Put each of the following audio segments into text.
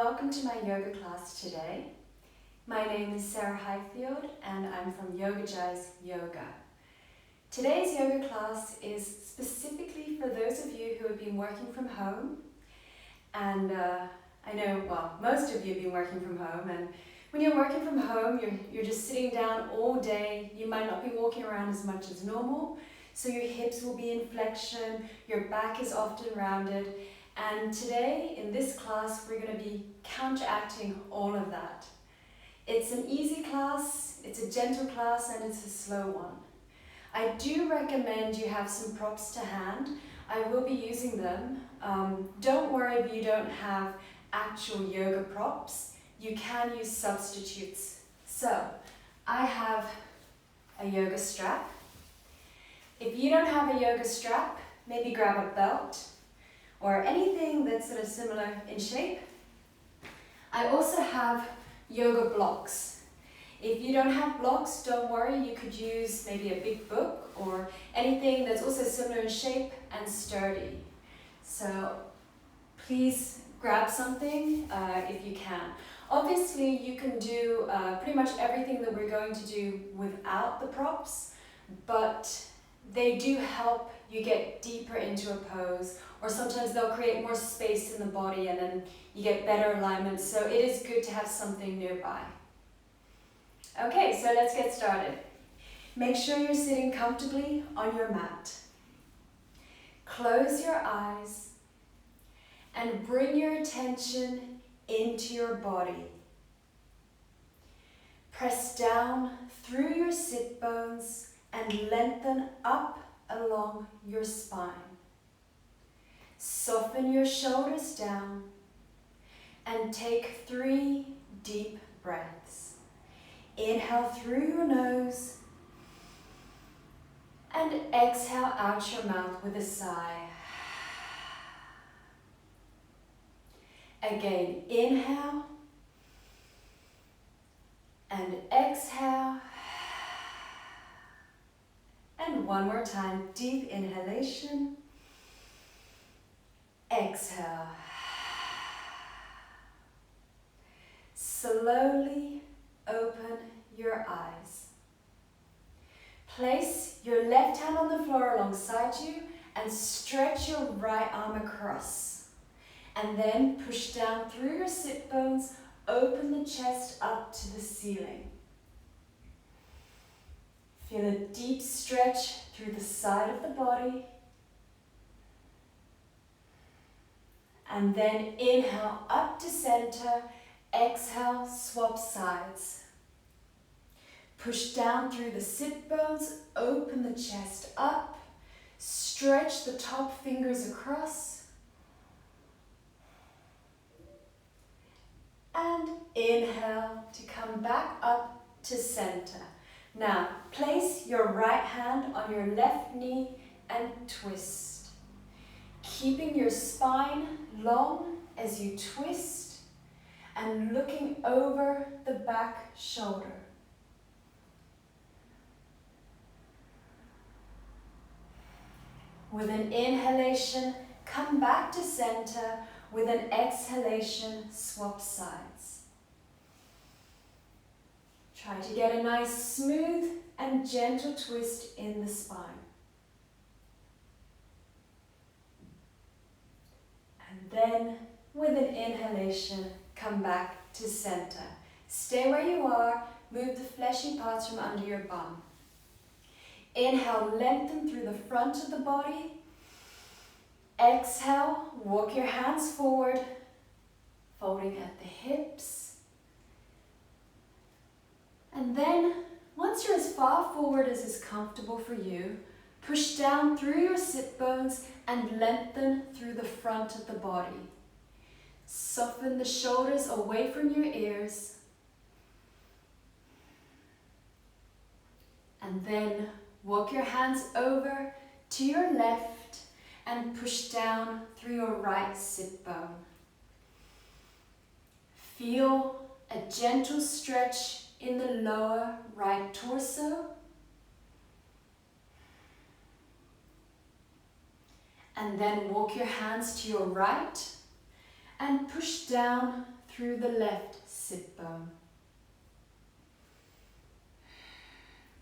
Welcome to my yoga class today. My name is Highfield and I'm from Yogagise Yoga. Today's yoga class is specifically for those of you who have been working from home. And I know, well, most of you have been working from home, and when you're working from home, you're just sitting down all day. You might not be walking around as much as normal, so your hips will be in flexion, your back is often rounded. And today, in this class, we're going to be counteracting all of that. It's an easy class, it's a gentle class, and it's a slow one. I do recommend you have some props to hand. I will be using them. Don't worry if you don't have actual yoga props. You can use substitutes. So, I have a yoga strap. If you don't have a yoga strap, maybe grab a belt or anything that's sort of similar in shape. I also have yoga blocks. If you don't have blocks, don't worry, you could use maybe a big book or anything that's also similar in shape and sturdy. So please grab something if you can. Obviously, you can do pretty much everything that we're going to do without the props, but they do help you get deeper into a pose, or sometimes they'll create more space in the body and then you get better alignment, so it is good to have something nearby. Okay, so let's get started. Make sure you're sitting comfortably on your mat. Close your eyes and bring your attention into your body. Press down through your sit bones and lengthen up along your spine. Soften your shoulders down and take 3 deep breaths. Inhale through your nose and exhale out your mouth with a sigh. Again, inhale and exhale. And one more time, deep inhalation, exhale. Slowly open your eyes. Place your left hand on the floor alongside you and stretch your right arm across. And then push down through your sit bones, open the chest up to the ceiling. Feel a deep stretch through the side of the body. And then inhale up to center, exhale, swap sides. Push down through the sit bones, open the chest up, stretch the top fingers across. And inhale to come back up to center. Now, place your right hand on your left knee and twist. Keeping your spine long as you twist and looking over the back shoulder. With an inhalation, come back to center. With an exhalation, swap sides. Try to get a nice smooth and gentle twist in the spine. And then, with an inhalation, come back to center. Stay where you are, move the fleshy parts from under your bum. Inhale, lengthen through the front of the body. Exhale, walk your hands forward, folding at the hips. And then, once you're as far forward as is comfortable for you, push down through your sit bones and lengthen through the front of the body. Soften the shoulders away from your ears. And then walk your hands over to your left and push down through your right sit bone. Feel a gentle stretch in the lower right torso. And then walk your hands to your right and push down through the left sit bone.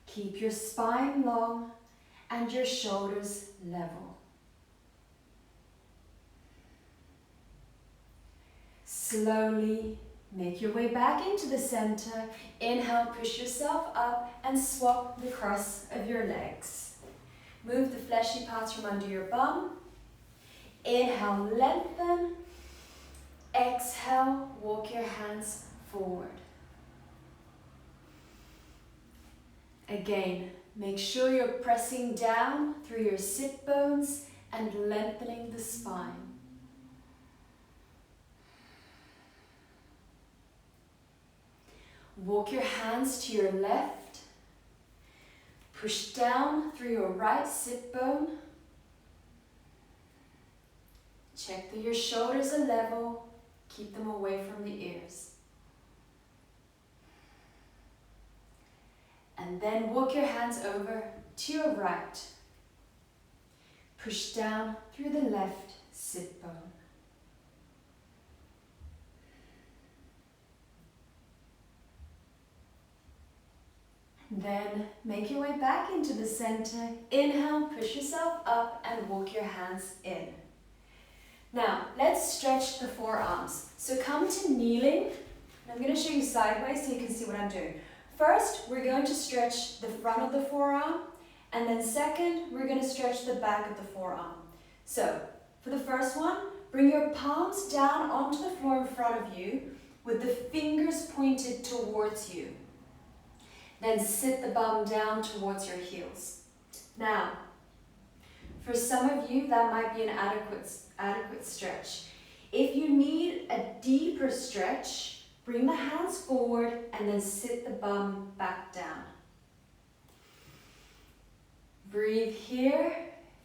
Keep your spine long and your shoulders level. Slowly make your way back into the center. Inhale, push yourself up and swap the cross of your legs. Move the fleshy parts from under your bum. Inhale, lengthen. Exhale, walk your hands forward. Again, make sure you're pressing down through your sit bones and lengthening the spine. Walk your hands to your left. Push down through your right sit bone. Check that your shoulders are level. Keep them away from the ears. And then walk your hands over to your right. Push down through the left sit bone. Then make your way back into the center. Inhale, push yourself up and walk your hands in. Now, let's stretch the forearms. So come to kneeling. I'm going to show you sideways so you can see what I'm doing. First, we're going to stretch the front of the forearm, and then second, we're going to stretch the back of the forearm. So, for the first one, bring your palms down onto the floor in front of you with the fingers pointed towards you. Then sit the bum down towards your heels. Now, for some of you, that might be an adequate stretch. If you need a deeper stretch, bring the hands forward and then sit the bum back down. Breathe here,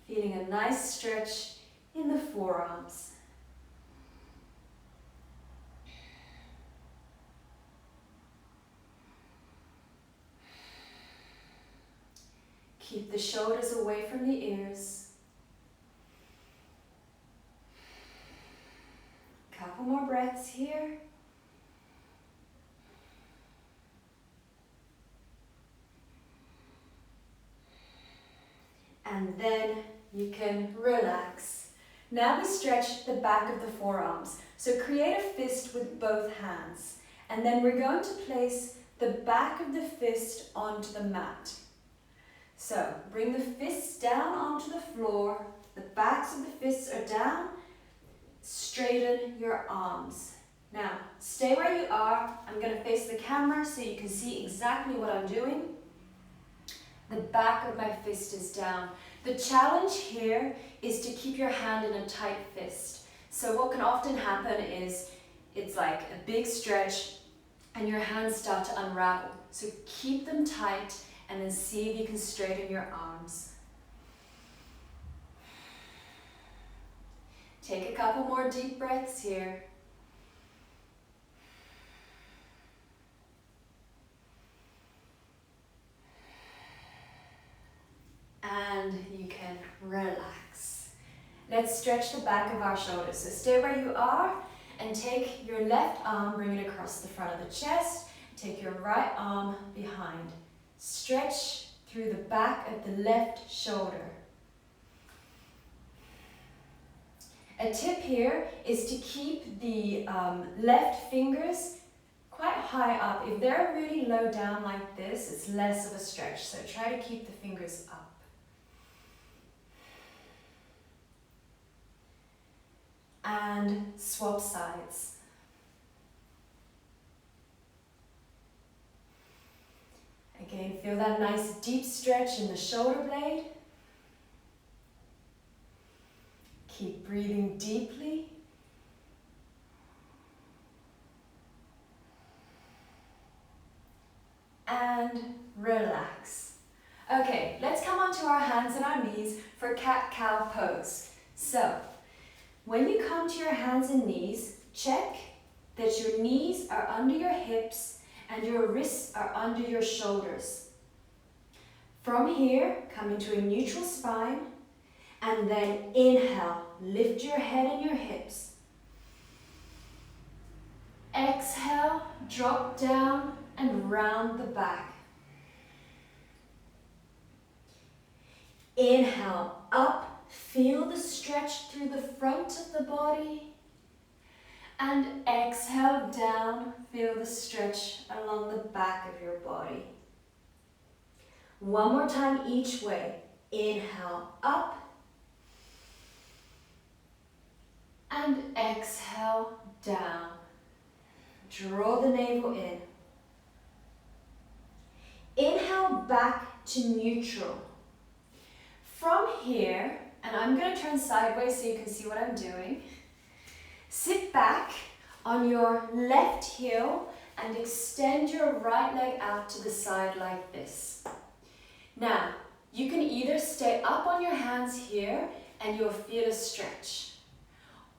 feeling a nice stretch in the forearms. Keep the shoulders away from the ears. Couple more breaths here. And then you can relax. Now we stretch the back of the forearms. So create a fist with both hands. And then we're going to place the back of the fist onto the mat. So bring the fists down onto the floor. The backs of the fists are down. Straighten your arms. Now, stay where you are. I'm going to face the camera so you can see exactly what I'm doing. The back of my fist is down. The challenge here is to keep your hand in a tight fist. So what can often happen is it's like a big stretch and your hands start to unravel. So keep them tight and then see if you can straighten your arms. Take a couple more deep breaths here. And you can relax. Let's stretch the back of our shoulders. So stay where you are and take your left arm, bring it across the front of the chest. Take your right arm behind. Stretch through the back of the left shoulder. A tip here is to keep the left fingers quite high up. If they're really low down like this, it's less of a stretch. So try to keep the fingers up. And swap sides. Again, feel that nice deep stretch in the shoulder blade. Keep breathing deeply. And relax. Okay, let's come onto our hands and our knees for cat-cow pose. So, when you come to your hands and knees, check that your knees are under your hips and your wrists are under your shoulders. From here, come into a neutral spine and then inhale, lift your head and your hips. Exhale, drop down and round the back. Inhale, up, feel the stretch through the front of the body. And exhale down, feel the stretch along the back of your body. One more time each way. Inhale, up. And exhale down. Draw the navel in. Inhale back to neutral. From here, and I'm going to turn sideways so you can see what I'm doing. Sit back on your left heel and extend your right leg out to the side like this. Now, you can either stay up on your hands here and you'll feel a stretch,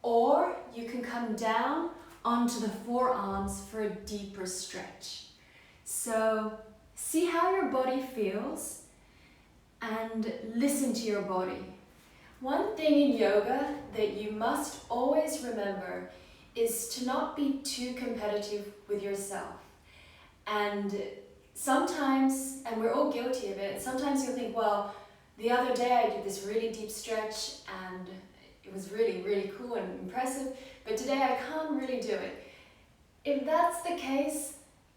or you can come down onto the forearms for a deeper stretch. So, see how your body feels and listen to your body. One thing in yoga that you must always remember is to not be too competitive with yourself. And sometimes, and we're all guilty of it, sometimes you'll think, well, the other day I did this really deep stretch and it was really, really cool and impressive, but today I can't really do it. If that's the case,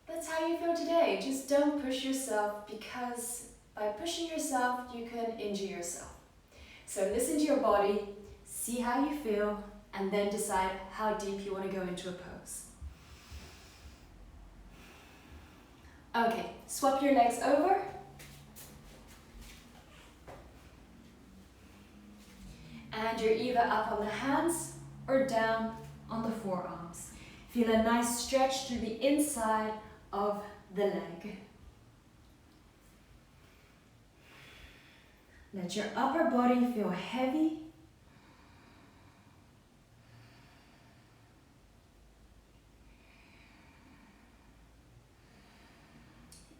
that's how you feel today. Just don't push yourself, because by pushing yourself, you can injure yourself. So listen to your body, see how you feel, and then decide how deep you want to go into a pose. Okay, swap your legs over. And you're either up on the hands or down on the forearms. Feel a nice stretch through the inside of the leg. Let your upper body feel heavy.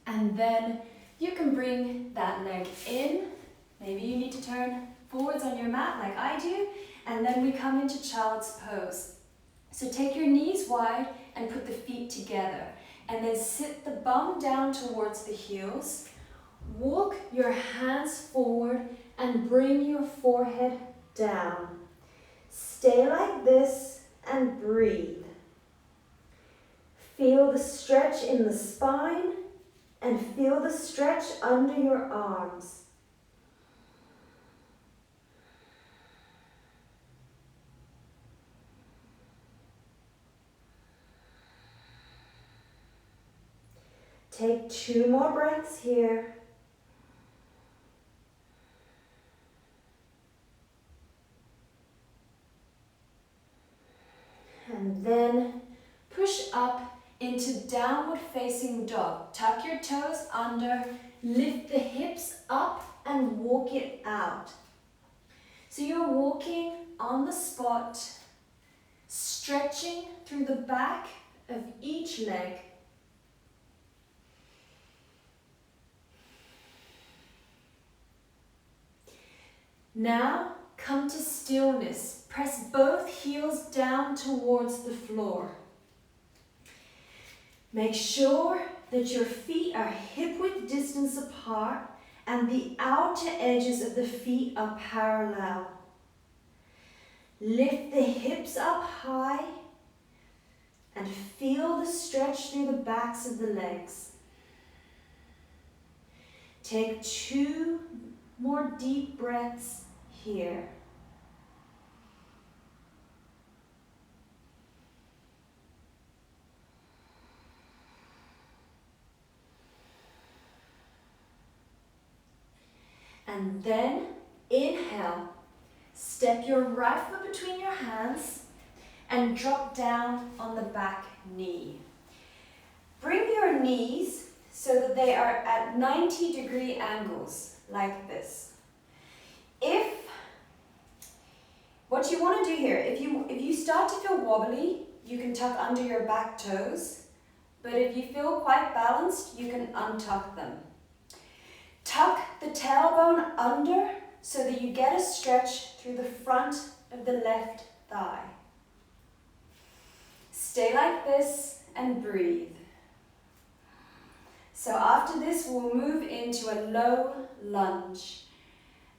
And then you can bring that leg in. Maybe you need to turn forwards on your mat like I do. And then we come into child's pose. So take your knees wide and put the feet together. And then sit the bum down towards the heels. Walk your hands forward and bring your forehead down. Stay like this and breathe. Feel the stretch in the spine and feel the stretch under your arms. Take 2 more breaths here. And then push up into downward facing dog. Tuck your toes under, lift the hips up and walk it out. So you're walking on the spot, stretching through the back of each leg. Now come to stillness. Press both heels down towards the floor. Make sure that your feet are hip-width distance apart and the outer edges of the feet are parallel. Lift the hips up high and feel the stretch through the backs of the legs. Take 2 more deep breaths here. And then inhale, step your right foot between your hands and drop down on the back knee. Bring your knees so that they are at 90-degree angles, like this. What you want to do here, if you start to feel wobbly, you can tuck under your back toes, but if you feel quite balanced, you can untuck them. Tuck the tailbone under so that you get a stretch through the front of the left thigh. Stay like this and breathe. So after this, we'll move into a low lunge,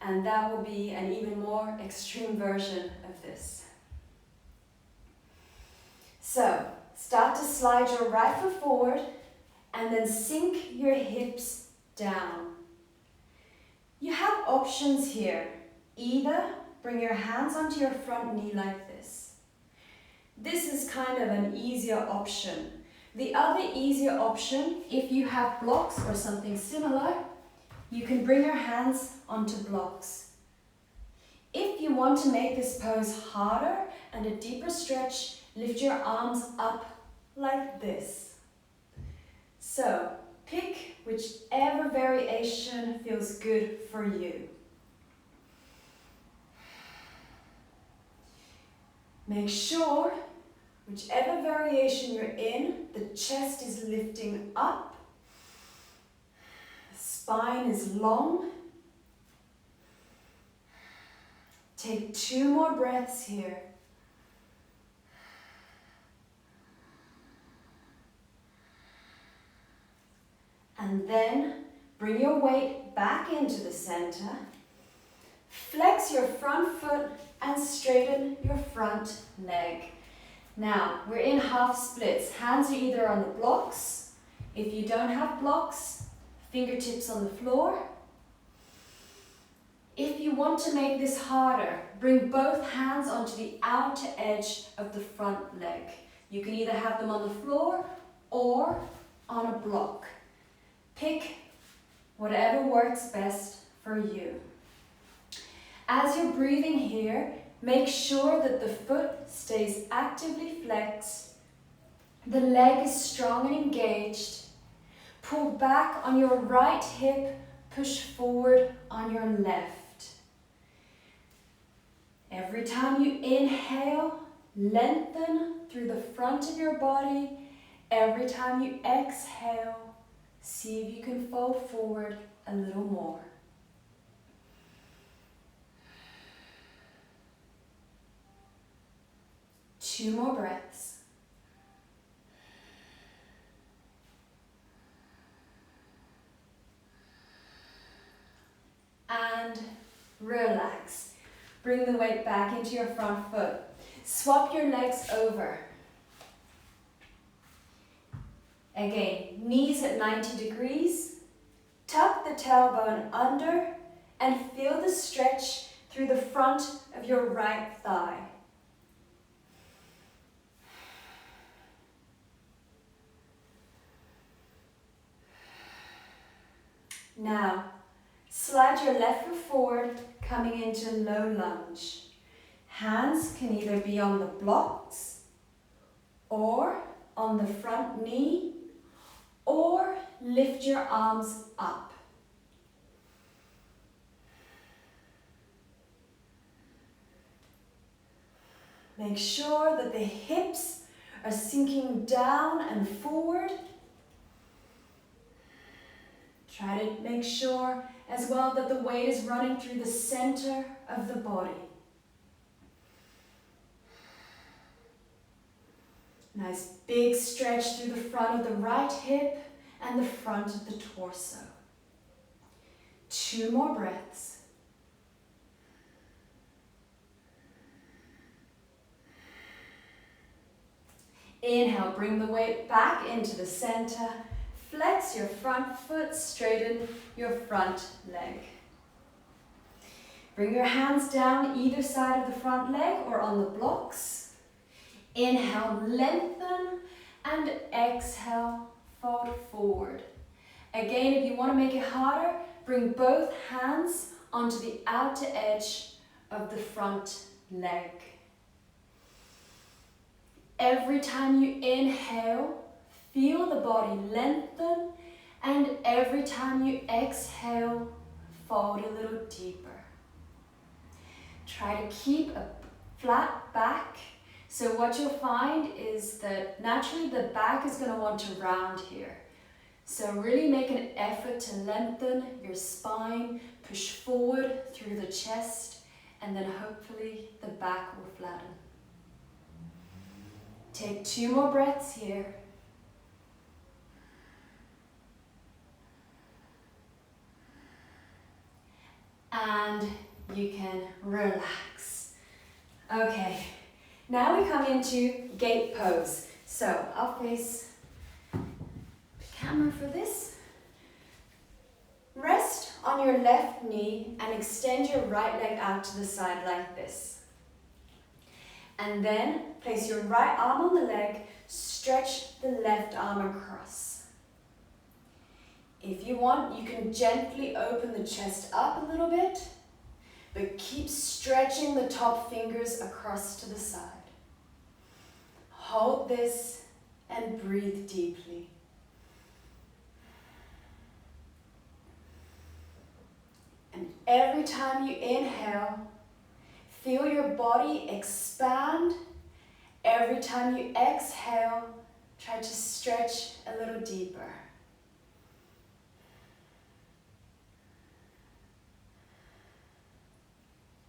and that will be an even more extreme version of this. So start to slide your right foot forward and then sink your hips down. You have options here. Either bring your hands onto your front knee like this. This is kind of an easier option. The other easier option, if you have blocks or something similar, you can bring your hands onto blocks. If you want to make this pose harder and a deeper stretch, lift your arms up like this. So pick whichever variation feels good for you. Make sure, whichever variation you're in, the chest is lifting up, the spine is long. Take 2 more breaths here. And then bring your weight back into the center. Flex your front foot and straighten your front leg. Now, we're in half splits. Hands are either on the blocks. If you don't have blocks, fingertips on the floor. If you want to make this harder, bring both hands onto the outer edge of the front leg. You can either have them on the floor or on a block. Pick whatever works best for you. As you're breathing here, make sure that the foot stays actively flexed, the leg is strong and engaged. Pull back on your right hip, push forward on your left. Every time you inhale, lengthen through the front of your body. Every time you exhale, see if you can fold forward a little more. Two more breaths. And relax. Bring the weight back into your front foot. Swap your legs over. Again, knees at 90 degrees. Tuck the tailbone under and feel the stretch through the front of your right thigh. Now, slide your left foot forward, coming into low lunge. Hands can either be on the blocks, or on the front knee, or lift your arms up. Make sure that the hips are sinking down and forward. Try to make sure as well that the weight is running through the center of the body. Nice big stretch through the front of the right hip and the front of the torso. 2 more breaths. Inhale, bring the weight back into the center. Flex your front foot, straighten your front leg. Bring your hands down either side of the front leg or on the blocks. Inhale, lengthen, and exhale, fold forward. Again, if you want to make it harder, bring both hands onto the outer edge of the front leg. Every time you inhale, feel the body lengthen, and every time you exhale, fold a little deeper. Try to keep a flat back. So what you'll find is that naturally the back is going to want to round here. So really make an effort to lengthen your spine, push forward through the chest, and then hopefully the back will flatten. Take 2 more breaths here. And you can relax. Okay, now we come into gate pose. So I'll face the camera for this. Rest on your left knee and extend your right leg out to the side like this. And then place your right arm on the leg, stretch the left arm across. If you want, you can gently open the chest up a little bit, but keep stretching the top fingers across to the side. Hold this and breathe deeply. And every time you inhale, feel your body expand. Every time you exhale, try to stretch a little deeper.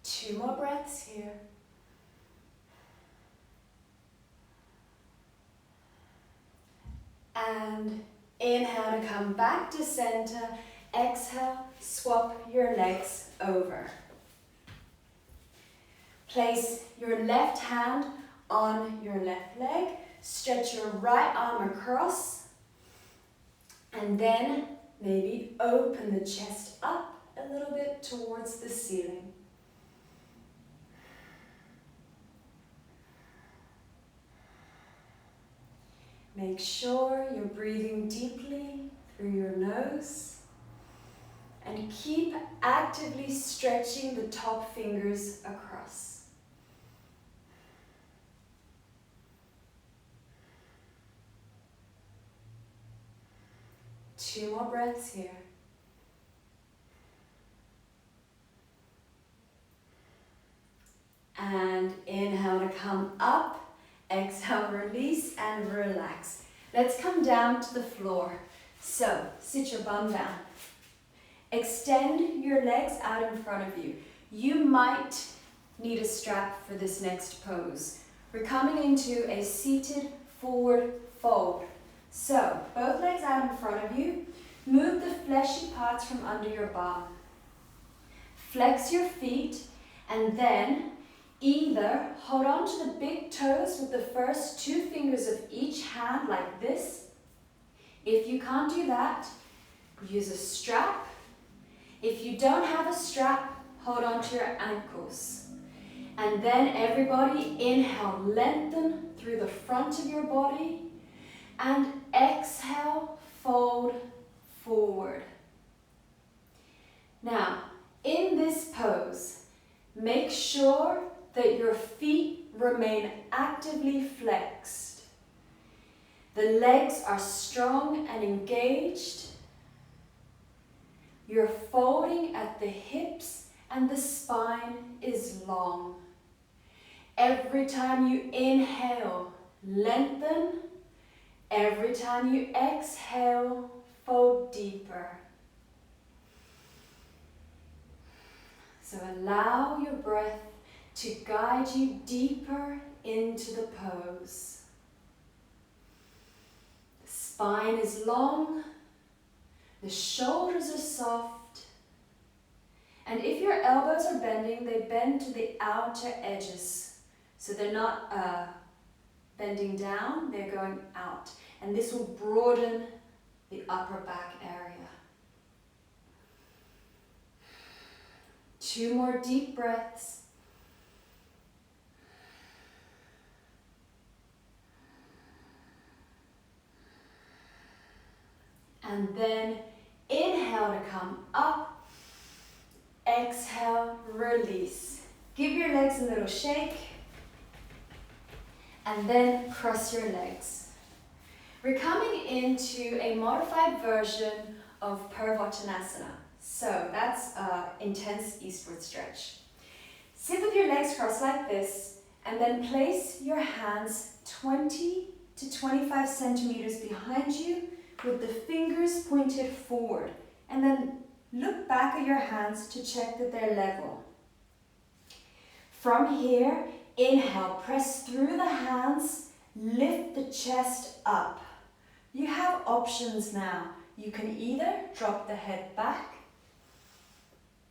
Two more breaths here. And inhale to come back to center. Exhale, swap your legs over. Place your left hand on your left leg. Stretch your right arm across. And then maybe open the chest up a little bit towards the ceiling. Make sure you're breathing deeply through your nose and keep actively stretching the top fingers across. Two more breaths here. And inhale to come up. Exhale, release and relax. Let's come down to the floor. So, sit your bum down. Extend your legs out in front of you. You might need a strap for this next pose. We're coming into a seated forward fold. So, both legs out in front of you. Move the fleshy parts from under your bum. Flex your feet and then either hold on to the big toes with the first 2 fingers of each hand like this. If you can't do that, use a strap. If you don't have a strap, hold on to your ankles. And then everybody inhale, lengthen through the front of your body. And exhale, fold forward. Now, in this pose, make sure that your feet remain actively flexed. The legs are strong and engaged. You're folding at the hips and the spine is long. Every time you inhale, lengthen. Every time you exhale, fold deeper. So allow your breath to guide you deeper into the pose. The spine is long, the shoulders are soft, and if your elbows are bending, they bend to the outer edges. So they're not bending down, they're going out. And this will broaden the upper back area. 2 more deep breaths. And then inhale to come up. Exhale, release. Give your legs a little shake. And then cross your legs. We're coming into a modified version of PURVOTTANASANA. So that's an intense eastward stretch. Sit with your legs crossed like this, and then place your hands 20 to 25 centimeters behind you with the fingers pointed forward. And then look back at your hands to check that they're level. From here, inhale, press through the hands Lift the chest up. You have options now. You can either drop the head back,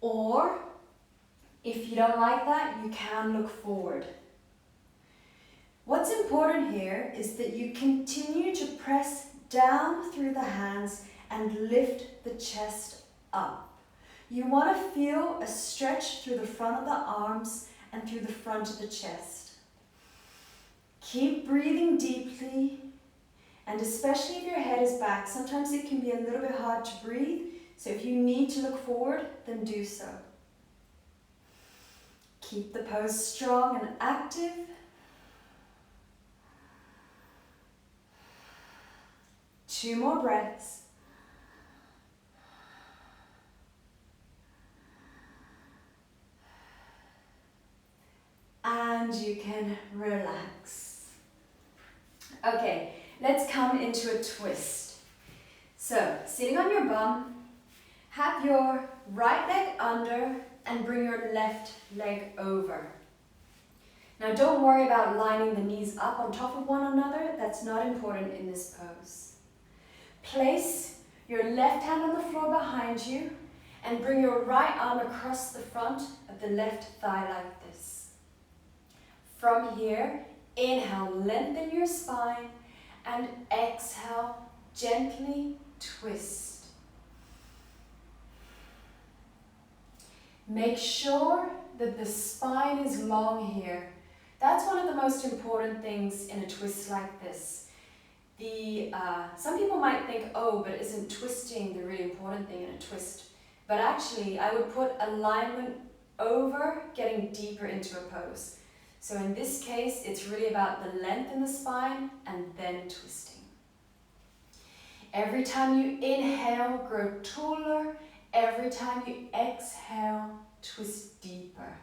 or if you don't like that, you can look forward. What's important here is that you continue to press down through the hands and lift the chest up. You want to feel a stretch through the front of the arms and through the front of the chest. Keep breathing deeply, and especially if your head is back, sometimes it can be a little bit hard to breathe, so if you need to look forward, then do so. Keep the pose strong and active. Two more breaths. And you can relax. Okay, let's come into a twist. So, sitting on your bum, have your right leg under and bring your left leg over. Now don't worry about lining the knees up on top of one another, that's not important in this pose. Place your left hand on the floor behind you and bring your right arm across the front of the left thigh like this. From here, inhale, lengthen your spine, and exhale, gently twist. Make sure that the spine is long here. That's one of the most important things in a twist like this. Some people might think, oh, but isn't twisting the really important thing in a twist? But actually, I would put alignment over getting deeper into a pose. So in this case, it's really about the length in the spine and then twisting. Every time you inhale, grow taller. Every time you exhale, twist deeper.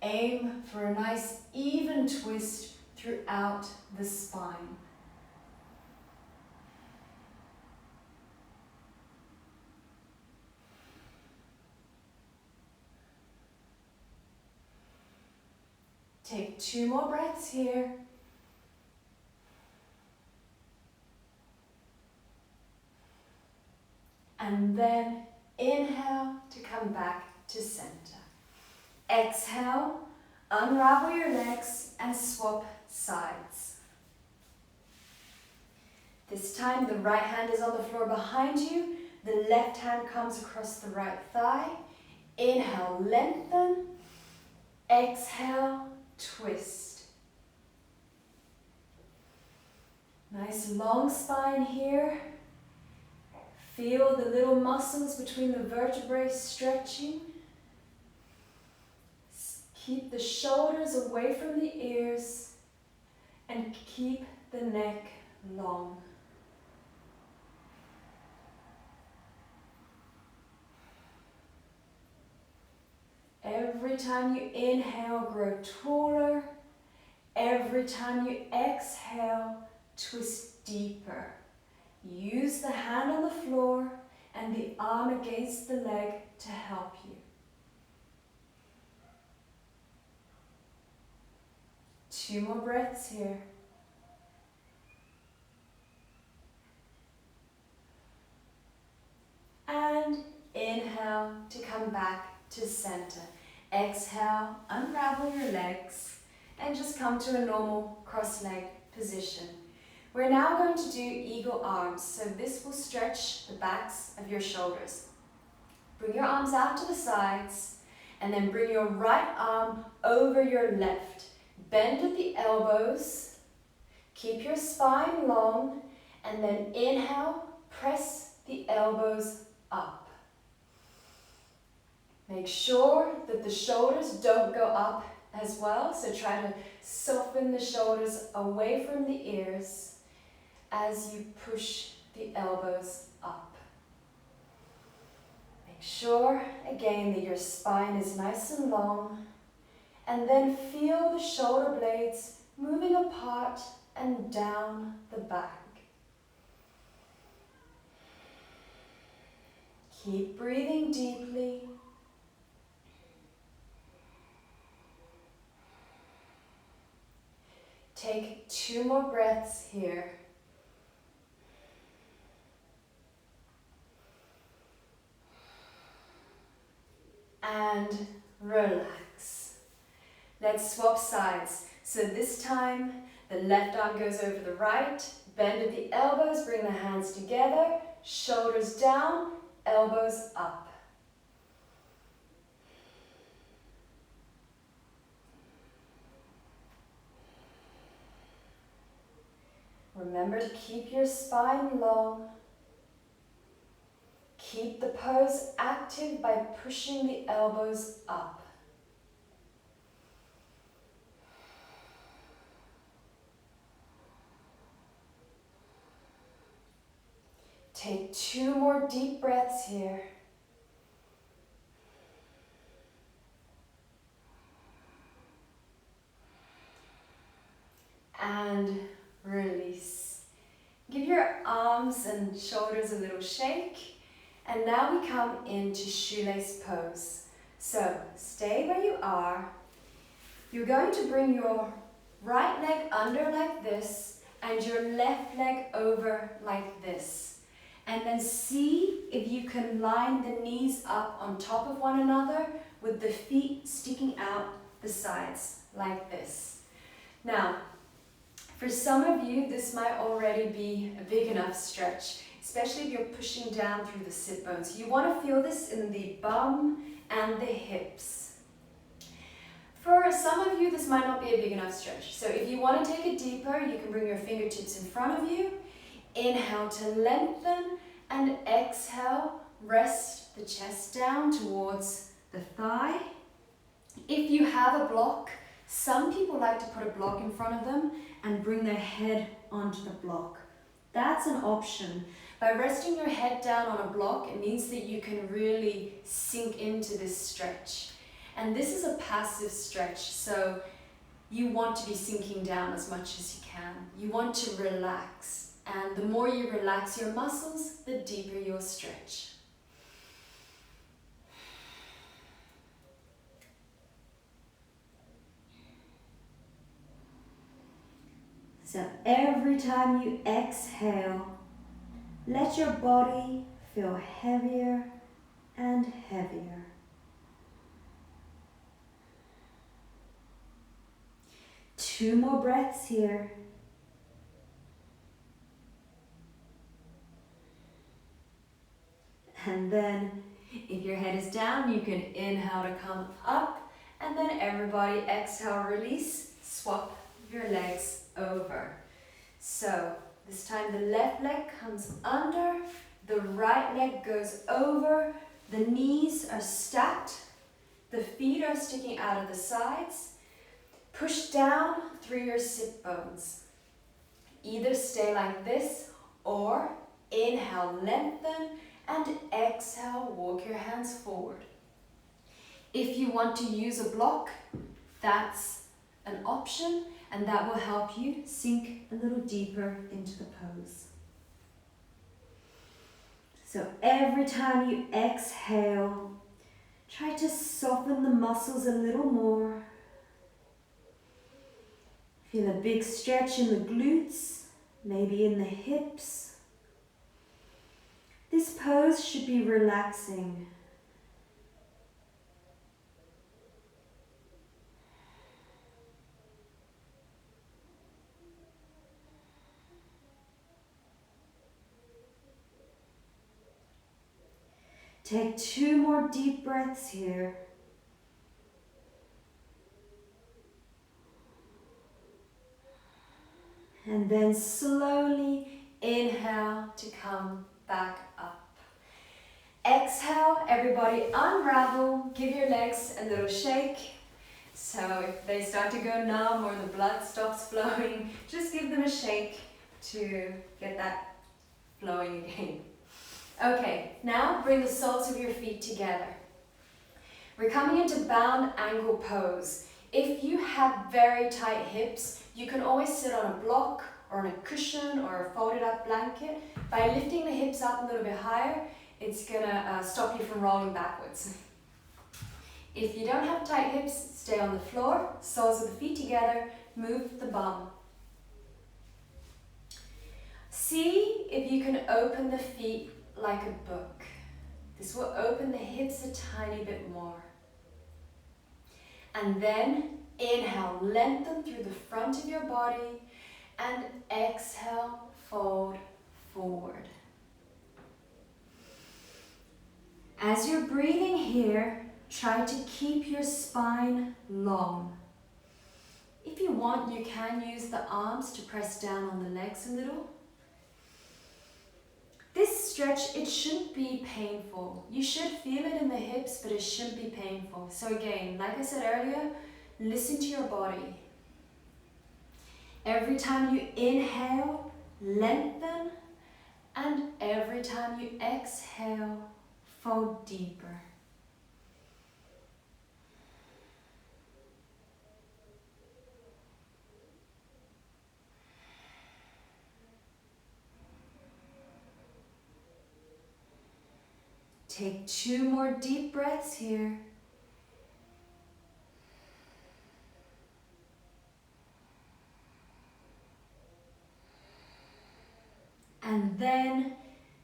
Aim for a nice even twist throughout the spine. Take two more breaths here. And then inhale to come back to center. Exhale, unravel your legs and swap sides. This time the right hand is on the floor behind you. The left hand comes across the right thigh. Inhale, lengthen. Exhale, twist. Nice long spine here. Feel the little muscles between the vertebrae stretching. Keep the shoulders away from the ears and keep the neck long. Every time you inhale, grow taller. Every time you exhale, twist deeper. Use the hand on the floor and the arm against the leg to help you. Two more breaths here. And inhale to come back to center. Exhale, unravel your legs and just come to a normal cross-legged position. We're now going to do eagle arms, so this will stretch the backs of your shoulders. Bring your arms out to the sides and then bring your right arm over your left. Bend at the elbows, keep your spine long, and then inhale, press the elbows up. Make sure that the shoulders don't go up as well, so try to soften the shoulders away from the ears as you push the elbows up. Make sure, again, that your spine is nice and long, and then feel the shoulder blades moving apart and down the back. Keep breathing deeply. Take 2 more breaths here. And relax. Let's swap sides. So this time, the left arm goes over the right, bend at the elbows, bring the hands together, shoulders down, elbows up. Remember to keep your spine long. Keep the pose active by pushing the elbows up. Take 2 more deep breaths here. And release. Give your arms and shoulders a little shake. And now we come into shoelace pose. So stay where you are. You're going to bring your right leg under like this and your left leg over like this. And then see if you can line the knees up on top of one another with the feet sticking out the sides like this. Now, for some of you, this might already be a big enough stretch, especially if you're pushing down through the sit bones. You want to feel this in the bum and the hips. For some of you, this might not be a big enough stretch. So if you want to take it deeper, you can bring your fingertips in front of you. Inhale to lengthen and exhale, rest the chest down towards the thigh. If you have a block, some people like to put a block in front of them and bring their head onto the block. That's an option. By resting your head down on a block, it means that you can really sink into this stretch. And this is a passive stretch, so you want to be sinking down as much as you can. You want to relax. And the more you relax your muscles, the deeper you'll stretch. So every time you exhale, let your body feel heavier and heavier. Two more breaths here. And then, if your head is down, you can inhale to come up, and then everybody exhale, release, swap your legs over. So, this time the left leg comes under, the right leg goes over, the knees are stacked, the feet are sticking out of the sides. Push down through your sit bones. Either stay like this or inhale, lengthen, and exhale, walk your hands forward. If you want to use a block, that's an option, and that will help you sink a little deeper into the pose. So every time you exhale, try to soften the muscles a little more. Feel a big stretch in the glutes, maybe in the hips. This pose should be relaxing. Take 2 more deep breaths here. And then slowly inhale to come back up. Exhale, everybody unravel, give your legs a little shake. So if they start to go numb or the blood stops flowing, just give them a shake to get that flowing again. Okay, now bring the soles of your feet together. We're coming into bound angle pose. If you have very tight hips, you can always sit on a block or on a cushion or a folded up blanket. By lifting the hips up a little bit higher, it's gonna stop you from rolling backwards. If you don't have tight hips, stay on the floor, soles of the feet together, move the bum See if you can open the feet like a book. This will open the hips a tiny bit more. And then inhale, lengthen through the front of your body, and exhale, fold forward. As you're breathing here, try to keep your spine long. If you want, you can use the arms to press down on the legs a little. This stretch, it shouldn't be painful. You should feel it in the hips, but it shouldn't be painful. So again, like I said earlier, listen to your body. Every time you inhale, lengthen, and every time you exhale, fold deeper. Take 2 more deep breaths here. And then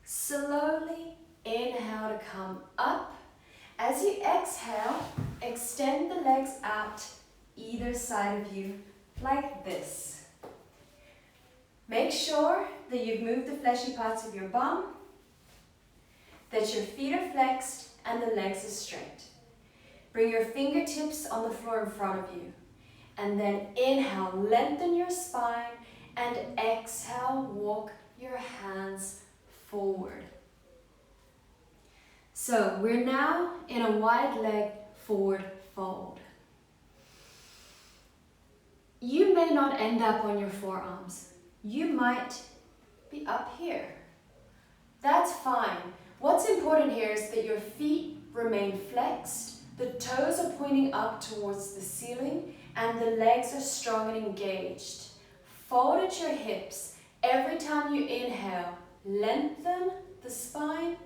slowly inhale to come up. As you exhale, extend the legs out either side of you like this. Make sure that you've moved the fleshy parts of your bum, that your feet are flexed and the legs are straight. Bring your fingertips on the floor in front of you. And then inhale, lengthen your spine, and exhale, walk your hands forward. So we're now in a wide leg forward fold. You may not end up on your forearms. You might be up here. That's fine. What's important here is that your feet remain flexed, the toes are pointing up towards the ceiling, and the legs are strong and engaged. Fold at your hips. Every time you inhale, lengthen the spine.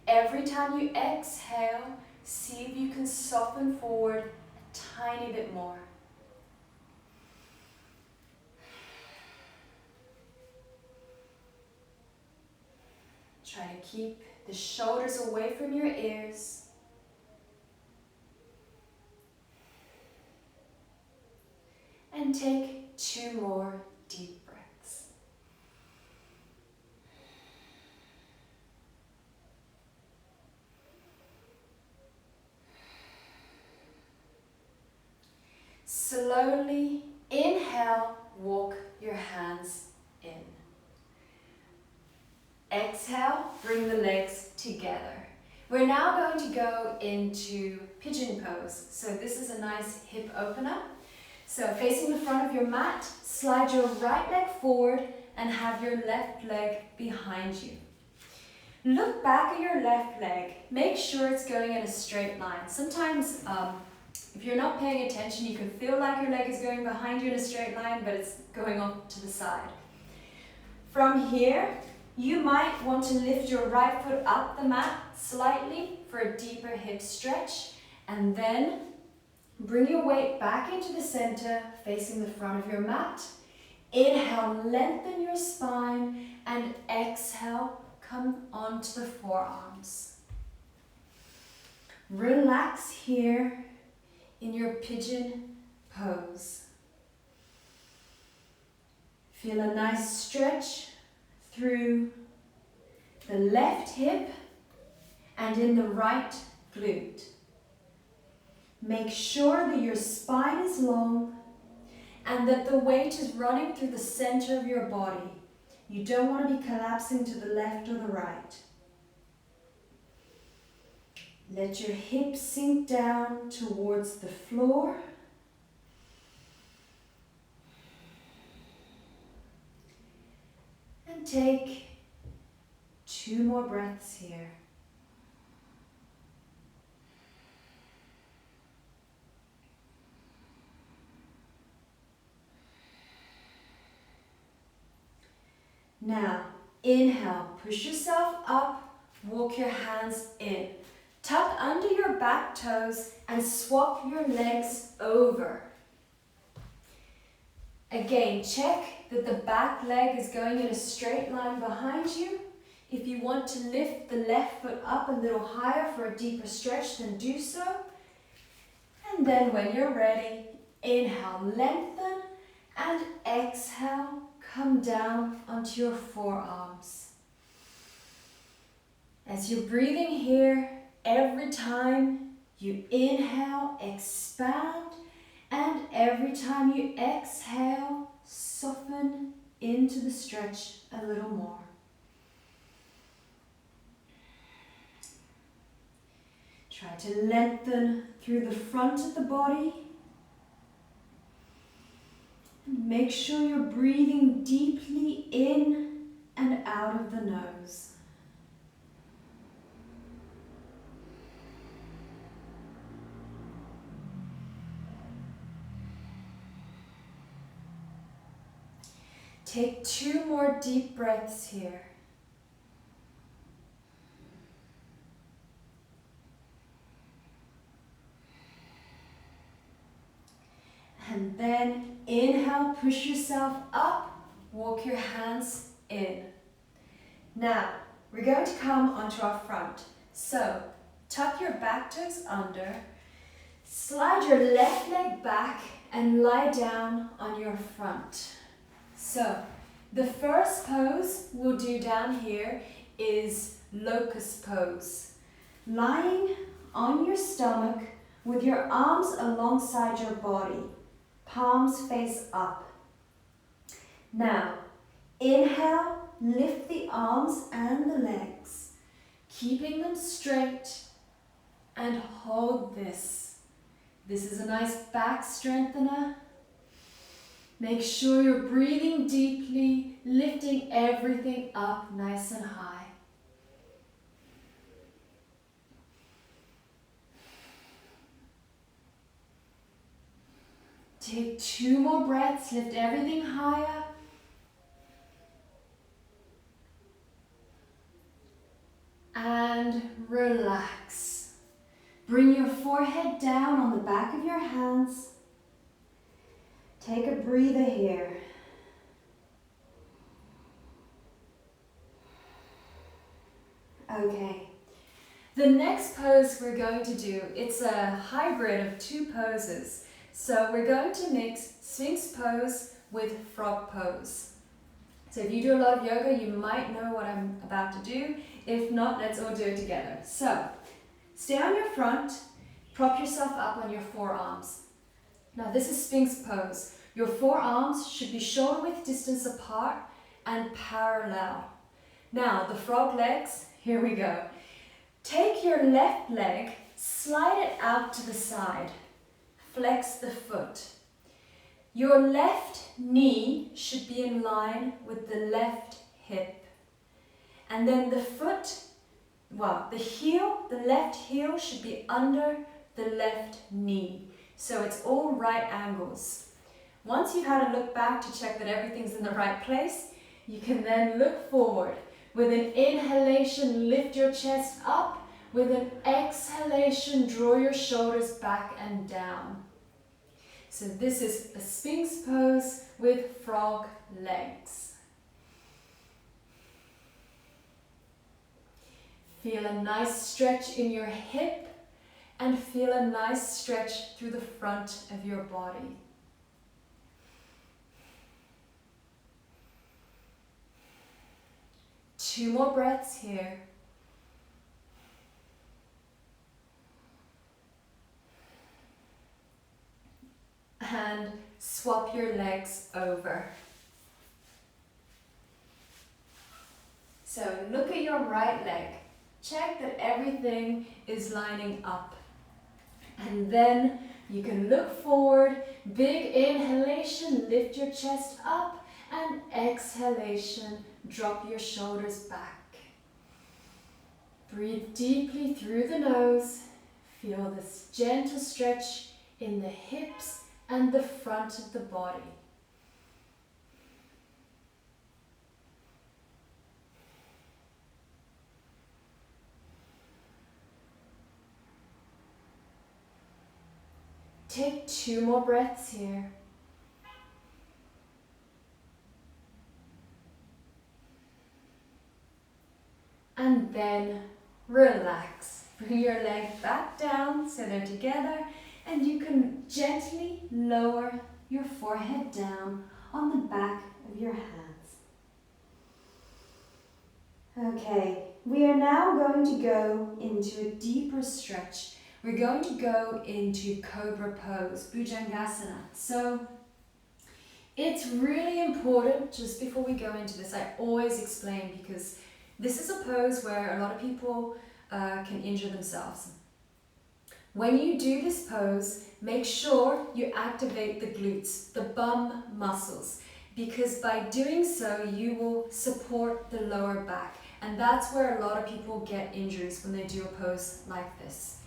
Every time you exhale, see if you can soften forward a tiny bit more. Try to keep the shoulders away from your ears. And take 2 more deep breaths. Slowly inhale, walk your hands in. Exhale, bring the legs together. We're now going to go into pigeon pose. So this is a nice hip opener. So facing the front of your mat, slide your right leg forward and have your left leg behind you. Look back at your left leg. Make sure it's going in a straight line. Sometimes if you're not paying attention, you can feel like your leg is going behind you in a straight line, but it's going off to the side. From here, you might want to lift your right foot up the mat slightly for a deeper hip stretch, and then bring your weight back into the center, facing the front of your mat. Inhale, lengthen your spine, and exhale, come onto the forearms. Relax here in your pigeon pose. Feel a nice stretch through the left hip and in the right glute. Make sure that your spine is long and that the weight is running through the center of your body. You don't want to be collapsing to the left or the right. Let your hips sink down towards the floor. And take 2 more breaths here. Now, inhale, push yourself up, walk your hands in. Tuck under your back toes and swap your legs over. Again, check that the back leg is going in a straight line behind you. If you want to lift the left foot up a little higher for a deeper stretch, then do so. And then when you're ready, inhale, lengthen, and exhale, come down onto your forearms. As you're breathing here, every time you inhale, expand, and every time you exhale, soften into the stretch a little more. Try to lengthen through the front of the body. And make sure you're breathing deeply in and out of the nose. Take 2 more deep breaths here. And then inhale, push yourself up, walk your hands in. Now, we're going to come onto our front. So, tuck your back toes under, slide your left leg back and lie down on your front. So, the first pose we'll do down here is locust pose. Lying on your stomach with your arms alongside your body. Palms face up. Now, inhale, lift the arms and the legs, keeping them straight, and hold this. This is a nice back strengthener. Make sure you're breathing deeply, lifting everything up nice and high. Take 2 more breaths, lift everything higher. And relax. Bring your forehead down on the back of your hands. Take a breather here. Okay. The next pose we're going to do, it's a hybrid of 2 poses. So we're going to mix Sphinx pose with frog pose. So if you do a lot of yoga, you might know what I'm about to do. If not, let's all do it together. So, stay on your front, prop yourself up on your forearms. Now this is Sphinx pose. Your forearms should be shoulder width distance apart and parallel. Now the frog legs, here we go. Take your left leg, slide it out to the side. Flex the foot. Your left knee should be in line with the left hip. And then the foot, the left heel should be under the left knee. So it's all right angles. Once you've had a look back to check that everything's in the right place, you can then look forward. With an inhalation, lift your chest up. With an exhalation, draw your shoulders back and down. So this is a Sphinx pose with frog legs. Feel a nice stretch in your hip and feel a nice stretch through the front of your body. Two more breaths here. And swap your legs over. So look at your right leg. Check that everything is lining up. And then you can look forward. Big inhalation, lift your chest up. And exhalation, drop your shoulders back. Breathe deeply through the nose. Feel this gentle stretch in the hips and the front of the body. Take two more breaths here. Then relax. Bring your leg back down so they're together, and you can gently lower your forehead down on the back of your hands. Okay, we are now going to go into a deeper stretch. We're going to go into Cobra pose, Bhujangasana. So it's really important, just before we go into this, I always explain, because this is a pose where a lot of people can injure themselves. When you do this pose, make sure you activate the glutes, the bum muscles, because by doing so, you will support the lower back. And that's where a lot of people get injuries when they do a pose like this.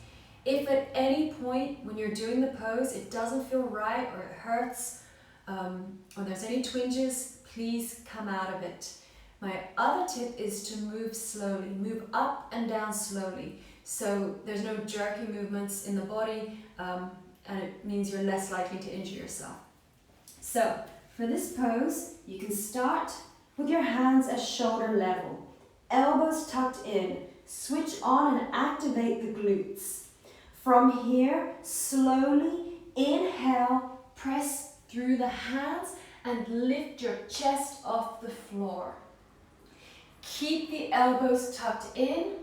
If at any point when you're doing the pose, it doesn't feel right or it hurts, or there's any twinges, please come out of it. My other tip is to move slowly, move up and down slowly. So there's no jerky movements in the body, and it means you're less likely to injure yourself. So for this pose, you can start with your hands at shoulder level, elbows tucked in, switch on and activate the glutes. From here, slowly inhale, press through the hands and lift your chest off the floor. Keep the elbows tucked in.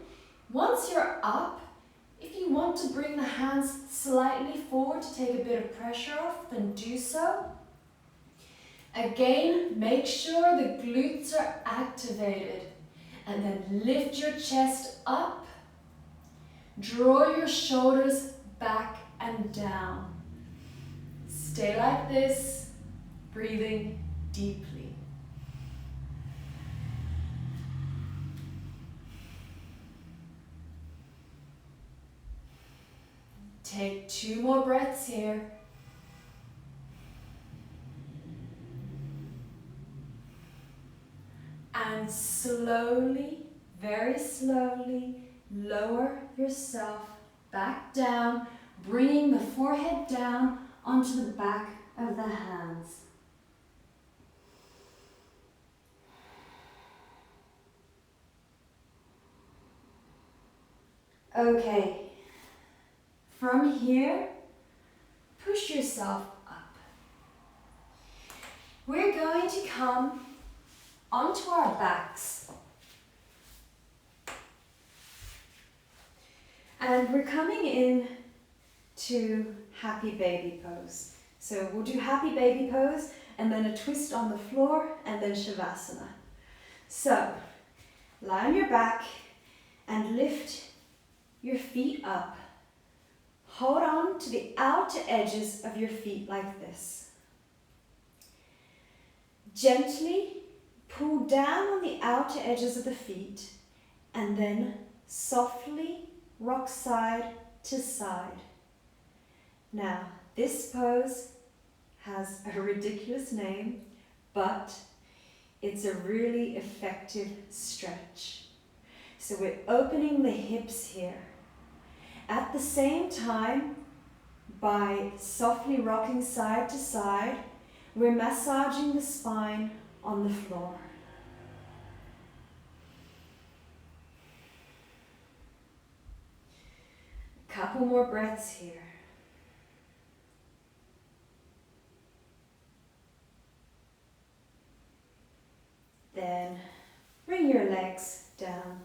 Once you're up, if you want to bring the hands slightly forward to take a bit of pressure off, then do so. Again, make sure the glutes are activated. And then lift your chest up. Draw your shoulders back and down. Stay like this, breathing deeply. Take 2 more breaths here. And slowly, very slowly, lower yourself back down, bringing the forehead down onto the back of the hands. Okay. From here, push yourself up. We're going to come onto our backs. And we're coming in to happy baby pose. So we'll do happy baby pose and then a twist on the floor and then Shavasana. So lie on your back and lift your feet up. Hold on to the outer edges of your feet like this. Gently pull down on the outer edges of the feet and then softly rock side to side. Now, this pose has a ridiculous name, but it's a really effective stretch. So we're opening the hips here. At the same time, by softly rocking side to side, we're massaging the spine on the floor. A couple more breaths here. Then bring your legs down.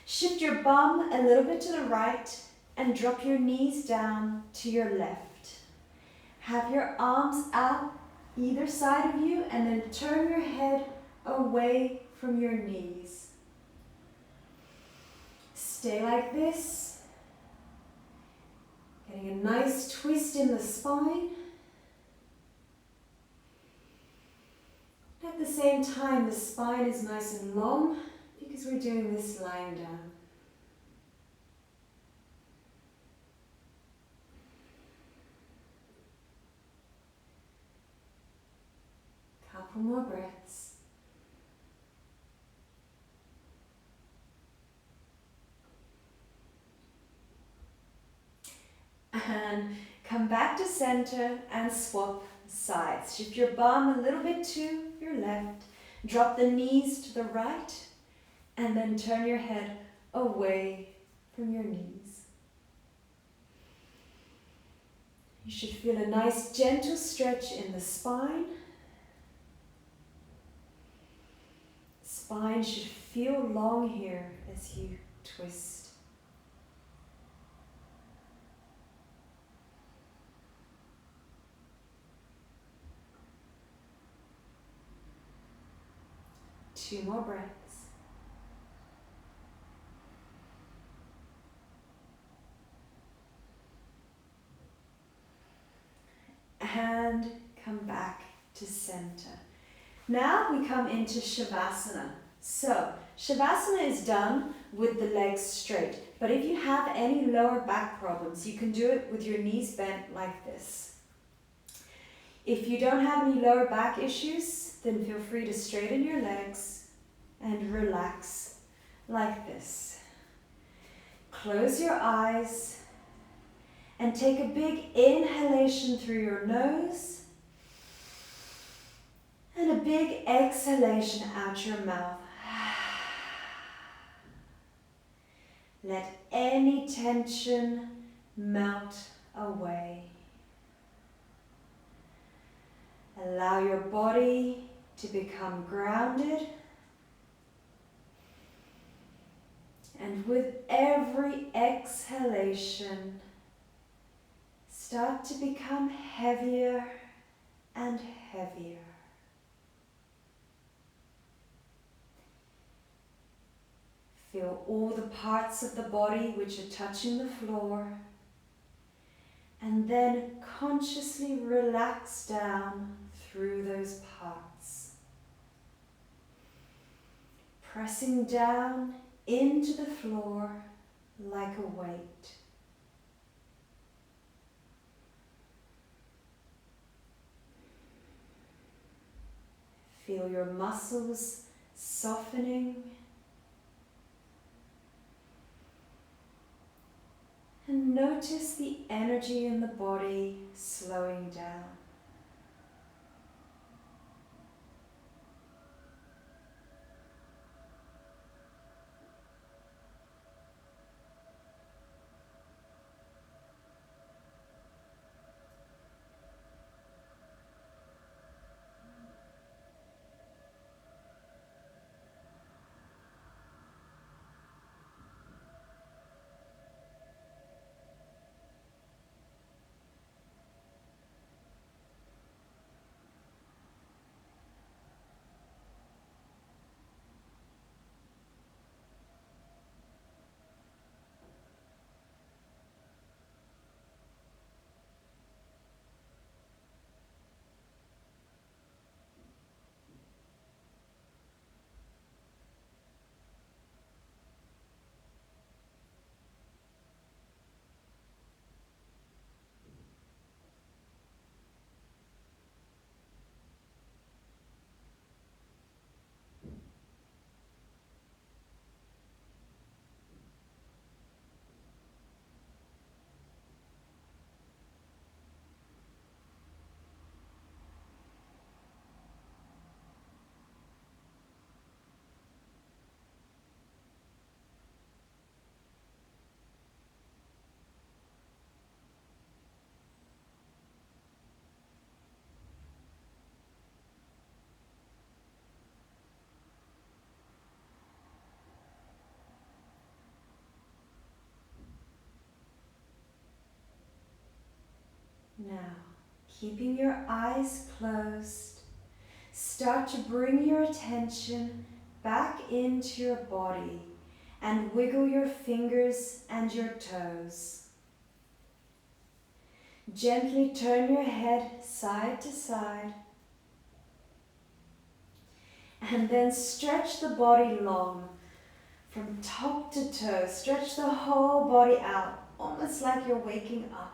Shift your bum a little bit to the right and drop your knees down to your left. Have your arms out either side of you and then turn your head away from your knees. Stay like this, getting a nice twist in the spine. At the same time, the spine is nice and long because we're doing this lying down. Couple more breaths. And come back to center and swap sides. Shift your bum a little bit to your left. Drop the knees to the right And then turn your head away from your knees. You should feel a nice gentle stretch in the spine. Spine should feel long here as you twist. Two more breaths. And come back to center. Now we come into Shavasana. So, Shavasana is done with the legs straight. But if you have any lower back problems, you can do it with your knees bent like this. If you don't have any lower back issues, then feel free to straighten your legs and relax like this. Close your eyes and take a big inhalation through your nose and a big exhalation out your mouth. Let any tension melt away. Allow your body to become grounded. And with every exhalation, start to become heavier and heavier. Feel all the parts of the body which are touching the floor, and then consciously relax down through those parts. Pressing down into the floor like a weight. Feel your muscles softening. And notice the energy in the body slowing down. Now, keeping your eyes closed, start to bring your attention back into your body and wiggle your fingers and your toes. Gently turn your head side to side and then stretch the body long from top to toe. Stretch the whole body out, almost like you're waking up.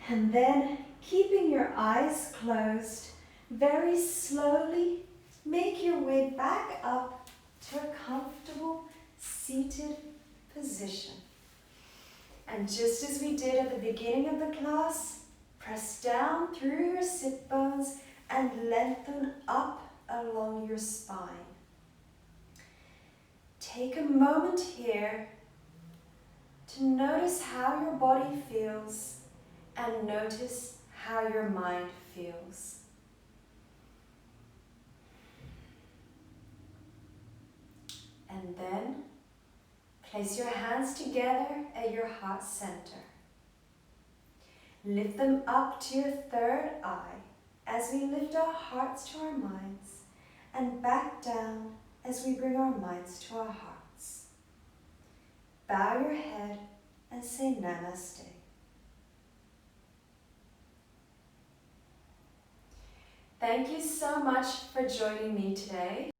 And then, keeping your eyes closed, very slowly make your way back up to a comfortable seated position. And just as we did at the beginning of the class, press down through your sit bones and lengthen up along your spine. take a moment here to notice how your body feels and notice how your mind feels. And then place your hands together at your heart center. Lift them up to your third eye as we lift our hearts to our minds, and back down as we bring our minds to our hearts. Bow your head and say Namaste. Thank you so much for joining me today.